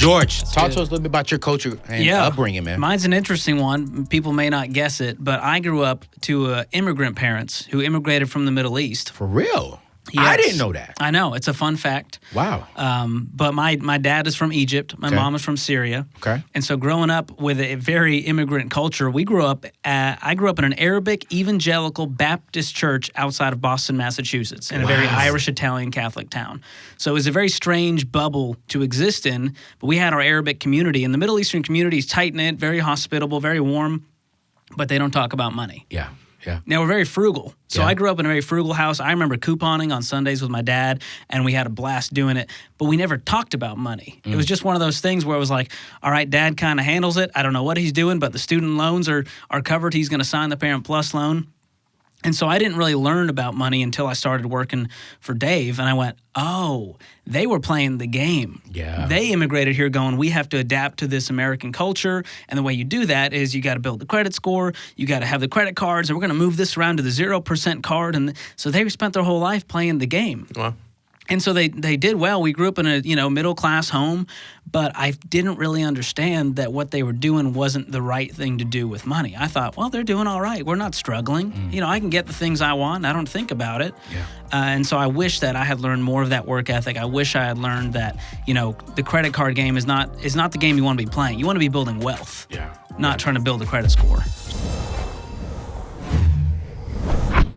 George, talk to us a little bit about your culture and upbringing, man. Mine's an interesting one. People may not guess it, but I grew up to immigrant parents who immigrated from the Middle East. For real? Yes. I didn't know that. I know. It's a fun fact. Wow. But my dad is from Egypt. My mom is from Syria. Okay. And so growing up with a very immigrant culture, I grew up in an Arabic evangelical Baptist church outside of Boston, Massachusetts, in a very Irish Italian Catholic town. So it was a very strange bubble to exist in, but we had our Arabic community. And the Middle Eastern community is tight-knit, very hospitable, very warm, but they don't talk about money. Yeah. Yeah. Now, we're very frugal. So I grew up in a very frugal house. I remember couponing on Sundays with my dad, and we had a blast doing it. But we never talked about money. It was just one of those things where it was like, all right, Dad kind of handles it. I don't know what he's doing, but the student loans are covered. He's going to sign the Parent Plus loan. And so I didn't really learn about money until I started working for Dave, and I went, oh, they were playing the game. Yeah. They immigrated here going, we have to adapt to this American culture, and the way you do that is you got to build the credit score, you got to have the credit cards, and we're going to move this around to the 0% card. And so they spent their whole life playing the game. Wow. And so they did well. We grew up in a middle-class home, but I didn't really understand that what they were doing wasn't the right thing to do with money. I thought, well, they're doing all right. We're not struggling. I can get the things I want. I don't think about it. Yeah. And so I wish that I had learned more of that work ethic. I wish I had learned that, the credit card game is not the game you want to be playing. You want to be building wealth, not trying to build a credit score.